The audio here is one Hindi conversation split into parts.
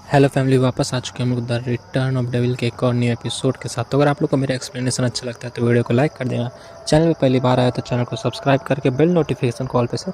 हेलो फैमिली, वापस आ चुके हैं हम लोग द रिटर्न ऑफ डेविल के एक और न्यू एपिसोड के साथ। तो अगर आप लोग को मेरा एक्सप्लेनेशन अच्छा लगता है तो वीडियो को लाइक कर देना। चैनल पे पहली बार आया तो चैनल को सब्सक्राइब करके बेल नोटिफिकेशन कॉल पे सेट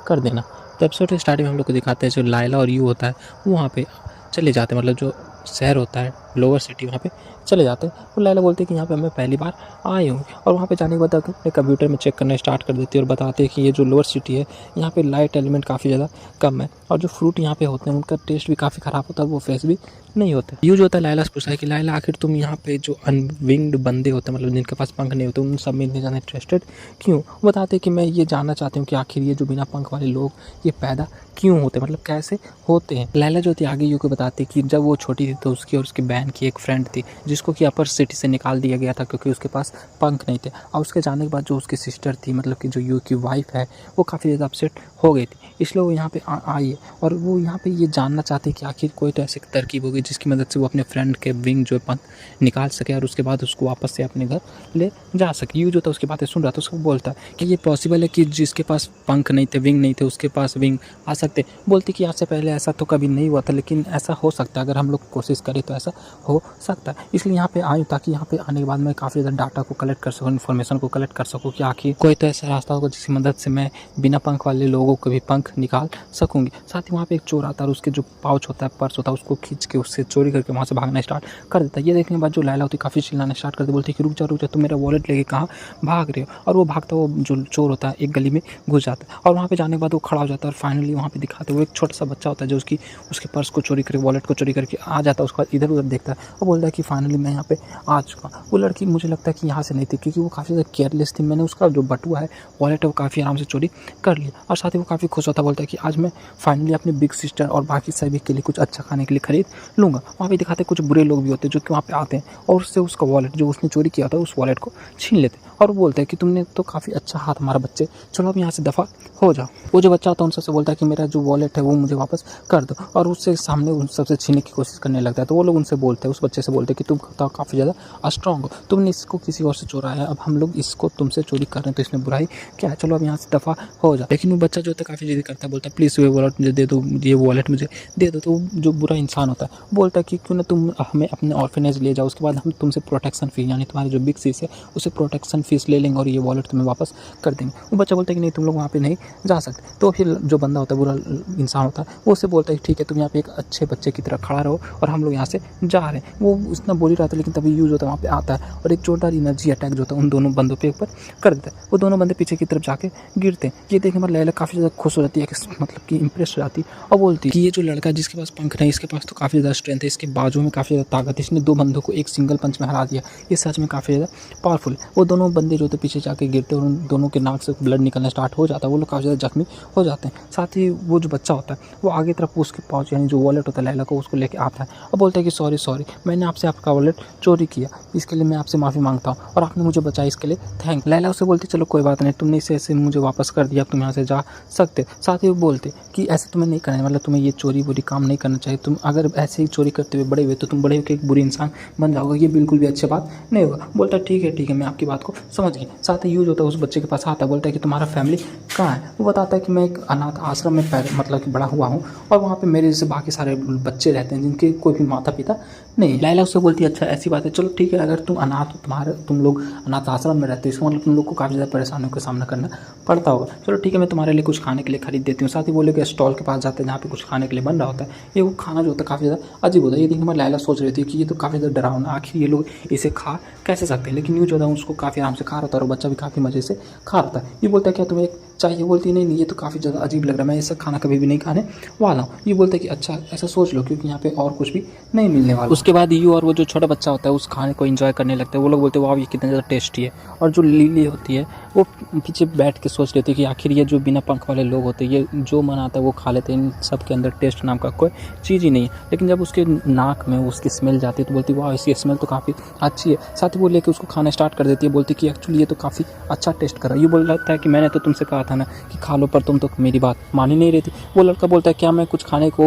कर देना। तो एपिसोड के स्टार्टिंग में हम लोग को दिखाते हैं जो लाइला और यू होता है वो वहाँ पे चले जाते हैं, मतलब जो शहर होता है लोअर सिटी वहाँ पे चले जाते हैं। और लाइला बोलती है कि यहाँ पे मैं पहली बार आई हूँ, और वहाँ पे जाने के बाद अपने कंप्यूटर में चेक करना स्टार्ट कर देती है और बताते हैं कि ये जो लोअर सिटी है यहाँ पे लाइट एलिमेंट काफ़ी ज़्यादा कम है, और जो फ्रूट यहाँ पे होते हैं उनका टेस्ट भी काफ़ी ख़राब होता है, वो फ्रेश भी नहीं होते। यूज होता है लाइला से पूछता है कि लाइला आखिर तुम यहाँ पे जो अनविंग्ड बंदे होते हैं, मतलब जिनके पास पंख नहीं होते, उन सब में इतने ज़्यादा इंटरेस्टेड क्यों। वो बताते हैं कि मैं ये जानना चाहती हूँ कि आखिर ये जो बिना पंख वाले लोग ये पैदा क्यों होते हैं, मतलब कैसे होते हैं। लाइला जो थी आगे यू को बताती है कि जब वो छोटी थी तो उसकी और उसकी बहन की एक फ्रेंड थी जिसको कि अपर सिटी से निकाल दिया गया था क्योंकि उसके पास पंख नहीं थे। और उसके जाने के बाद जो उसकी सिस्टर थी, मतलब कि जो यू की वाइफ है, वो काफ़ी ज़्यादा अपसेट हो गई थी, इसलिए वो यहाँ पे आई है। और वो यहाँ पे ये जानना चाहती है कि आखिर कोई तो ऐसी तरकीब होगी जिसकी मदद से वो अपने फ्रेंड के विंग जो पंख निकाल सके और उसके बाद उसको वापस से अपने घर ले जा सके। यू जो था उसकी बातें सुन रहा था, उसको बोलता है कि ये पॉसिबल है कि जिसके पास पंख नहीं थे, विंग नहीं थे, उसके पास विंग आ सकते। बोलती कि आज से पहले ऐसा तो कभी नहीं हुआ था, लेकिन ऐसा हो सकता है, अगर हम लोग कोशिश करें तो ऐसा हो सकता है। इसलिए यहाँ पे आई हूँ ताकि यहाँ पे आने के बाद मैं काफ़ी ज़्यादा डाटा को कलेक्ट कर सकूँ, इन्फॉर्मेशन को कलेक्ट कर सकूँ कि आखिर कोई तो ऐसा रास्ता होगा जिसकी मदद से मैं बिना पंख वाले लोगों को भी पंख निकाल सकूँगी। साथ ही वहाँ पे एक चोर आता है और उसके जो पाउच होता है, पर्स होता है, उसको खींच के उससे चोरी करके वहाँ से भागना स्टार्ट कर देता है। ये देखने के बाद जो लाइला होती है काफ़ी चिल्लाना स्टार्ट कर दी, बोलती है कि रुक जा तुम मेरा वॉलेट लेके कहाँ भाग रहे हो। और वो भागता वो जो चोर होता है एक गली में घुस जाता है, और वहाँ पे जाने के बाद वो खड़ा हो जाता है। और फाइनली वहाँ पे दिखाते हुए एक छोटा सा बच्चा होता है जो उसके पर्स को चोरी करके, वॉलेट को चोरी करके आ जाता है। उसके बाद इधर उधर देखता है और बोलता है कि फाइनली मैं यहाँ पे आ चुका। वो लड़की मुझे लगता है कि यहाँ से नहीं थी क्योंकि वो काफ़ी ज़्यादा केयरलेस थी। मैंने उसका जो बटुआ है, वॉलेट है, वो काफ़ी आराम से चोरी कर लिया। और साथ ही वो काफ़ी खुश होता, बोलता है कि आज मैं फाइनली अपनी बिग सिस्टर और बाकी सभी के लिए कुछ अच्छा खाने के लिए खरीद लूँगा। वहाँ पे दिखाते कुछ बुरे लोग भी होते हैं जो कि वहाँ पे आते हैं और उससे उसका वॉलेट जो उसने चोरी किया था उस वॉलेट को छीन लेते हैं, और वो बोलते हैं कि तुमने तो काफ़ी अच्छा हाथ हमारा बच्चे, चलो अब यहाँ से दफ़ा हो जाओ। वो जो बच्चा होता है उन सबसे बोलता है कि मेरा जो वॉलेट है वो मुझे वापस कर दो, और उससे सामने उन सबसे छीनने की कोशिश करने लगता है। तो वो लोग उनसे बोलते हैं, उस बच्चे से बोलते हैं कि तुम तो काफ़ी ज़्यादा स्ट्रॉन्ग हो, तुमने इसको किसी और से चुराया है, अब हम लोग इसको तुमसे चोरी कर रहे हैं तो इसमें बुराई क्या है, चलो अब यहाँ से दफ़ा हो जाओ। लेकिन वो बच्चा जो होता है काफ़ी जिद करता है, बोलता है प्लीज़ ये वॉलेट मुझे दे दो, ये वॉलेट मुझे दे दो। तो जो बुरा इंसान होता है बोलता है कि क्यों ना तुम हमें अपने ऑर्फनेज ले जाओ, उसके बाद हम तुमसे प्रोटेक्शन फीस, यानी तुम्हारी जो बिग सीस है उसे प्रोटेक्शन फीस ले लेंगे और ये वॉलेट तुम्हें वापस कर देंगे। वो बच्चा बोलता है कि नहीं, तुम लोग वहाँ पे नहीं जा सकते। तो फिर जो बंदा होता है, बुरा इंसान होता है, वो उससे बोलता है ठीक है, तुम यहाँ पे एक अच्छे बच्चे की तरह खड़ा रहो और हम लोग यहाँ से जा रहे हैं। वो उतना बोल ही रहा था, लेकिन तभी यूज होता है वहाँ पे आता है और एक जोरदार एनर्जी अटैक जो होता है उन दोनों बंदों पे ऊपर कर देता है। वो दोनों बंदे पीछे की तरफ जाके गिरते हैं। ये देखने पर लैला काफ़ी ज़्यादा खुश हो जाती है, मतलब कि इंप्रेस हो जाती है, और बोलती है कि ये जो लड़का जिसके पास पंख नहीं, इसके पास तो काफ़ी ज़्यादा स्ट्रेंथ है, इसके बाजू में काफ़ी ज़्यादा ताकत है, इसने दो बंदों को एक सिंगल पंच में हरा दिया, ये सच में काफ़ी ज़्यादा पावरफुल है। वो दोनों बंदे जो होते पीछे जाके गिरते हैं और उन दोनों के नाक से ब्लड निकलना स्टार्ट हो जाता है, वो लोग काफ़ी ज़्यादा जख्मी हो जाते हैं। साथ ही वो जो बच्चा होता है वो आगे तरफ उसके पाउच, यानी जो वॉलेट होता है लैला को, उसको लेके आता है और बोलता है कि सॉरी मैंने आपसे आपका वॉलेट चोरी किया, इसके लिए मैं आपसे माफ़ी मांगता हूँ और आपने मुझे बचाया, इसके लिए थैंक। लैला उससे बोलती चलो कोई बात नहीं, तुमने इसे ऐसे मुझे वापस कर दिया, अब तुम यहाँ से जा सकते। साथ ही वो बोलते कि ऐसे तुम्हें नहीं करना है, मतलब तुम्हें ये चोरी बुरी काम नहीं करना चाहिए, तुम अगर ऐसे ही चोरी करते हुए बड़े हुए तो तुम बड़े होकर एक बुरी इंसान बन जाओगे, ये बिल्कुल भी अच्छी बात नहीं होगा। बोलता ठीक है मैं आपकी बात को समझ गई। साथ ही यूज होता है उस बच्चे के पास आता है, बोलता है कि तुम्हारा फैमिली कहाँ है। वो बताता है कि मैं एक अनाथ आश्रम में मतलब कि बड़ा हुआ हूँ और वहाँ पे मेरे जैसे बाकी सारे बच्चे रहते हैं जिनके कोई भी माता पिता नहीं। लैला उससे बोलती है अच्छा ऐसी बात है, चलो ठीक है, अगर तुम अनाथ हो, तुम लोग अनाथ आश्रम में रहते हो, इसका मतलब तुम लोग को काफ़ी ज़्यादा परेशानियों का सामना करना पड़ता होगा, चलो ठीक है मैं तुम्हारे लिए कुछ खाने के लिए खरीद देती हूँ। साथ ही वो लोग स्टॉल के पास जाते हैं जहाँ पे कुछ खाने के लिए बन रहा होता है। ये वो खाना जो होता है काफ़ी ज़्यादा अजीब होता है। ये देखिए मैं लैला सोच रही थी कि ये तो काफ़ी ज़्यादा डरावना, आखिर ये लोग इसे खा कैसे सकते हैं, लेकिन यूँ जो है उसको काफ़ी आराम से खा रहा था और बच्चा भी काफ़ी मज़े से खा रहा था। ये बोलता है क्या तुम्हें चाहिए, बोलती नहीं ये तो काफ़ी ज़्यादा अजीब लग रहा है, मैं ये सब खाना कभी भी नहीं खाने वाला हूँ। ये बोलता है कि अच्छा ऐसा सोच लो क्योंकि यहाँ पे और कुछ भी नहीं मिलने वाला। उसके बाद यू और वो जो छोटा बच्चा होता है उस खाने को एंजॉय करने लगता है। वो लोग बोलते हैं वाह ये कितना ज़्यादा टेस्टी है, और जो लिली होती है वो पीछे बैठ के सोच लेती है कि आखिर ये जो बिना पंख वाले लोग होते हैं ये जो मन आता है वो खा लेते हैं, इन सब के अंदर टेस्ट नाम का कोई चीज़ ही नहीं है। लेकिन जब उसके नाक में उसकी स्मेल जाती है तो बोलती है वाह इसकी स्मेल तो काफ़ी अच्छी है। साथ ही वो लेकर उसको खाना स्टार्ट कर देती है, बोलती है कि एक्चुअली ये तो काफ़ी अच्छा टेस्ट कर रहा है। ये बोल रहा है कि मैंने तो तुमसे कहा था ना कि खा लो, पर तुम तो मेरी बात मान ही नहीं रही थी। वो लड़का बोलता है क्या मैं कुछ खाने को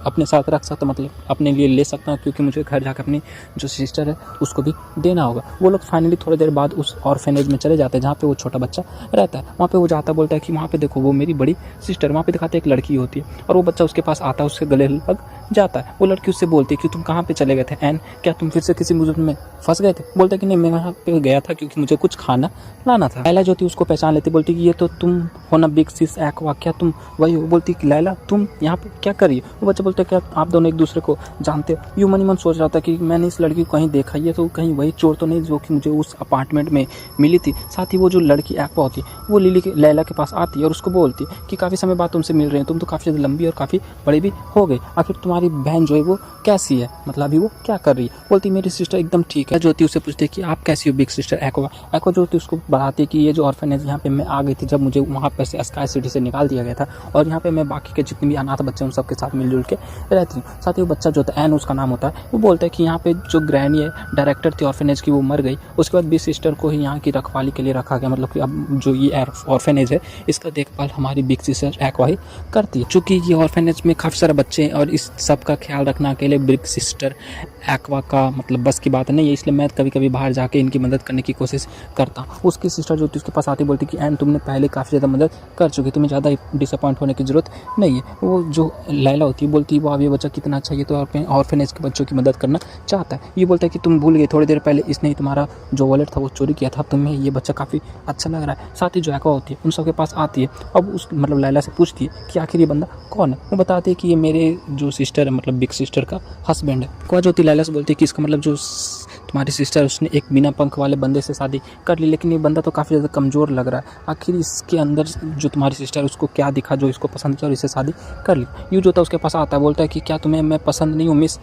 अपने साथ रख सकता, मतलब अपने लिए ले सकता हूँ, क्योंकि मुझे घर जाकर अपनी जो सिस्टर है उसको भी देना होगा। वो लोग फाइनली थोड़ी देर बाद उस ऑर्फेनेज में चले जाते हैं जहाँ पे वो छोटा बच्चा रहता है। वहाँ पे वो जाता बोलता है कि वहाँ पे देखो वो मेरी बड़ी सिस्टर, वहाँ पे दिखाते एक लड़की होती है और वो बच्चा उसके पास आता है, उसके गले लग जाता है। वो लड़की उससे बोलती है कि तुम कहाँ पे चले गए थे एंड क्या तुम फिर से किसी मुसीबत में फंस गए थे? बोलता है कि नहीं, मैं वहाँ पे गया था क्योंकि मुझे कुछ खाना लाना था। लैला जो थी उसको पहचान लेती, बोलती कि ये तो तुम हो ना बिग सिस एक्वा, क्या तुम वही हो? बोलती कि लैला तुम यहाँ पे क्या कर रही हो? वो बच्चा बोलता है क्या आप दोनों एक दूसरे को जानते हो? यूं मन ही मन सोच रहा था कि मैंने इस लड़की को कहीं देखा, ये तो कहीं वही चोर तो नहीं जो कि मुझे उस अपार्टमेंट में मिली थी। साथ ही वो जो लड़की एक्वा होती है वो लैला के पास आती है और उसको बोलती है कि काफ़ी समय बाद तुमसे मिल रहे हैं, तुम तो काफ़ी ज़्यादा लंबी और काफ़ी बड़ी भी हो गई, आखिर तुम्हारी बहन जो है वो कैसी है, मतलब अभी वो क्या कर रही है? बोलती मेरी सिस्टर एकदम ठीक है। जो होती है उससे पूछती है कि आप कैसी हो बिग सिस्टर एक्वा? एक्वा जो होती है उसको बताती है कि ये जो ऑर्फनेज यहाँ पे मैं आ गई थी जब मुझे वहाँ पर से स्काई सिटी से निकाल दिया गया था, और यहाँ पे मैं बाकी के जितने भी अनाथ बच्चे उन सबके साथ मिलजुल के रहती हूँ। साथ ही वो बच्चा जो होता है एन उसका नाम होता है, वो बोलता है कि यहाँ पे जो ग्रैनी है डायरेक्टर थी ऑर्फनेज की वो मर गई, उसके बाद बिग सिस्टर को ही यहाँ की रखवाली के लिए रखा गया, मतलब कि अब जो ये ऑर्फनेज है इसका देखभाल हमारी बिग सिस्टर एक्वा ही करती है। चूँकि ये ऑर्फनेज में काफ़ी सारे बच्चे हैं और इस सब का ख्याल रखना अकेले बिग सिस्टर एक्वा का मतलब बस की बात नहीं है, इसलिए मैं कभी कभी बाहर जाके इनकी मदद करने की कोशिश करता हूँ। उसकी सिस्टर जो थी उसके पास आती बोलती कि एंड तुमने पहले काफ़ी ज़्यादा मदद कर चुकी, तुम्हें ज़्यादा डिसअपॉइंट होने की ज़रूरत नहीं है। वो जो लैला होती है बोलती है वाह ये बच्चा कितना अच्छा, ये तो ऑर्फनेज के बच्चों की मदद करना चाहता है। ये बोलता है कि तुम भूल गए थोड़ी देर पहले इसने ही तुम्हारा जो वॉलेट था वो चोरी किया था, तुम्हें ये बच्चा काफ़ी अच्छा लग रहा है। साथ ही जो एक्वा होती है उन सबके पास आती है, अब उस मतलब लैला से पूछती है कि आखिर ये बंदा कौन है? वो बताती है कि ये मेरे जो सिस्टर है मतलब बिग सिस्टर का हस्बैंड है। एक्वा जो होती है लैला से बोलती है कि इसका मतलब जो तुम्हारी सिस्टर उसने एक बिना पंख वाले बंदे से शादी कर ली, लेकिन ये बंदा तो काफ़ी ज़्यादा कमज़ोर लग रहा है, आखिर इसके अंदर जो तुम्हारी सिस्टर उसको क्या दिखा जो इसको पसंद किया और इससे शादी कर ली। यूँ जो होता है उसके पास आता है, बोलता है कि क्या तुम्हें मैं पसंद नहीं हूँ मिस?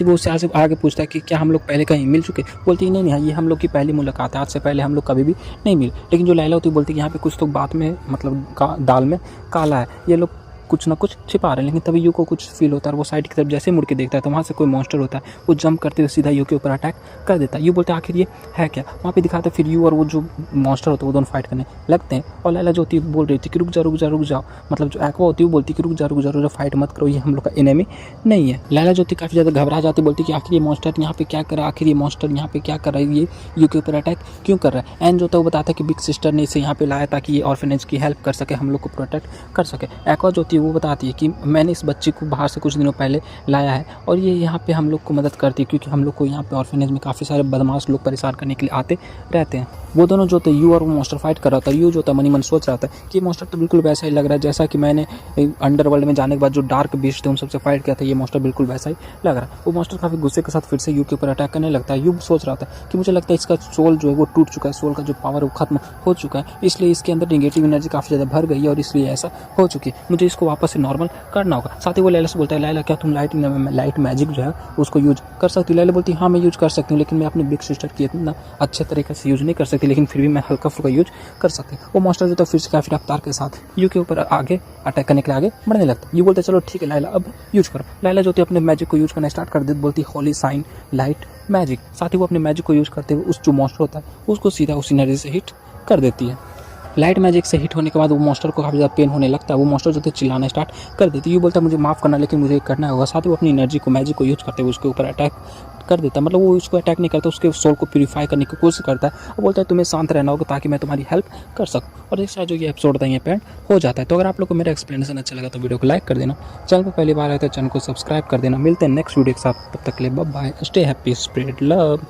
वो उससे आगे पूछता है कि क्या हम लोग पहले कहीं मिल चुके? बोलती है नहीं ये हम लोग की पहली मुलाकात है, आज से पहले हम लोग कभी भी नहीं मिले। लेकिन जो लैला होती है बोलती है कि यहाँ पे कुछ तो बात में मतलब दाल में काला है, ये लोग कुछ ना कुछ छिपा रहे हैं। लेकिन तभी यू को कुछ फील होता है और वो साइड की तरफ जैसे मुड़ के देखता है तो वहाँ से कोई मॉन्स्टर होता है, वो जंप करते हुए सीधा यू के ऊपर अटैक कर देता है। यू बोलता है आखिर ये है क्या? वहाँ पे दिखाते फिर यू और वो जो मॉन्स्टर होता है वो दोनों फाइट करने लगते हैं। और लैला जो होती है बोल रही थी कि रुक जाओ, मतलब जो एक्वा होती है वो बोलती है कि रुक जाओ फाइट मत करो, ये हम लोग का एनिमी नहीं है। लैला जो होती है काफ़ी ज़्यादा घबरा जाती, बोलती कि आखिर ये मॉन्स्टर यहाँ पे क्या कर रहा है, आखिर ये मॉन्स्टर यहाँ पे क्या कर रहा है, ये यू के ऊपर अटैक क्यों कर रहा है? एंड जो होता है वो बताता है कि बिग सिस्टर ने इसे यहाँ पे लाया ताकि ये ऑर्फनेज की हेल्प कर सके, हम लोग को प्रोटेक्ट कर सके। एक्वा जो होती है वो बताती है कि मैंने इस बच्ची को बाहर से कुछ दिनों पहले लाया है और ये यहाँ पे हम लोग को मदद करती है, क्योंकि हम लोग को यहाँ पे ऑर्फनेज में काफ़ी सारे बदमाश लोग परेशान करने के लिए आते रहते हैं। वो दोनों जो होते हैं यू और वो मॉन्स्टर फाइट कर रहा था, यू जो होता है मनी मन सोच रहा था कि मॉन्स्टर तो बिल्कुल वैसा ही लग रहा है जैसा कि मैंने अंडरवर्ल्ड में जाने के बाद जो डार्क बीस्ट थे उन सबसे फाइट किया था, ये मॉन्स्टर बिल्कुल वैसा ही लग रहा है। वो मॉन्स्टर काफ़ी गुस्से के साथ फिर से यू के ऊपर अटैक करने लगता है। यू सोच रहा था कि मुझे लगता है इसका सोल जो है वो टूट चुका है, सोल का जो पावर वो खत्म हो चुका है, इसलिए इसके अंदर नेगेटिव एनर्जी काफ़ी ज़्यादा भर गई है और इसलिए ऐसा हो चुकी है, मुझे इसको वापस से नॉर्मल करना होगा। साथ ही वो लैला से बोलता है लैला क्या तुम लाइट मैजिक जो है उसको यूज कर सकती हो? लैला बोलती है हाँ मैं यूज कर सकती हूँ, लेकिन मैं अपनी बिग सिस्टर की इतना अच्छे तरीके से यूज नहीं कर सकती, लेकिन फिर भी मैं हल्का फुल्का यूज कर सकती हूँ। वो मॉन्स्टर जो था फिर से काफ़ी रफ्तार के साथ यू के ऊपर आगे अटैक करने के लिए आगे बढ़ने लगता है। यू बोलते चलो ठीक है लैला अब यूज करो। लैला जो थी अपने मैजिक को यूज करना स्टार्ट कर देती, बोलती होली साइन लाइट मैजिक। साथ ही वो अपने मैजिक को यूज करते हुए उस जो मॉन्स्टर होता है उसको सीधा उस एनर्जी से हिट कर देती है। लाइट मैजिक से हिट होने के बाद वो मॉन्स्टर को काफ़ी ज़्यादा पेन होने लगता है, वो मॉन्स्टर जो थे चिल्लाना स्टार्ट कर देती है। ये बोलता है मुझे माफ़ करना लेकिन मुझे करना होगा। साथ ही वो अपनी एनर्जी को मैजिक को यूज करते हुए उसके ऊपर अटैक कर देता है, मतलब वो उसको अटैक नहीं करता, उसके सोल को प्यूरीफाई करने की कोशिश करता है और बोलता है तुम्हें शांत रहना होगा ताकि मैं तुम्हारी हेल्प कर सकूँ। और एक साथ जो ये एपिसोड था ये पेंड हो जाता है। तो अगर आप लोग को मेरा एक्सप्लेनेशन अच्छा लगा तो वीडियो को लाइक कर देना, चैनल पर पहली बार आए तो चैनल को सब्सक्राइब कर देना। मिलते हैं नेक्स्ट वीडियो के साथ, तब तक के लिए bye bye, stay happy, spread love.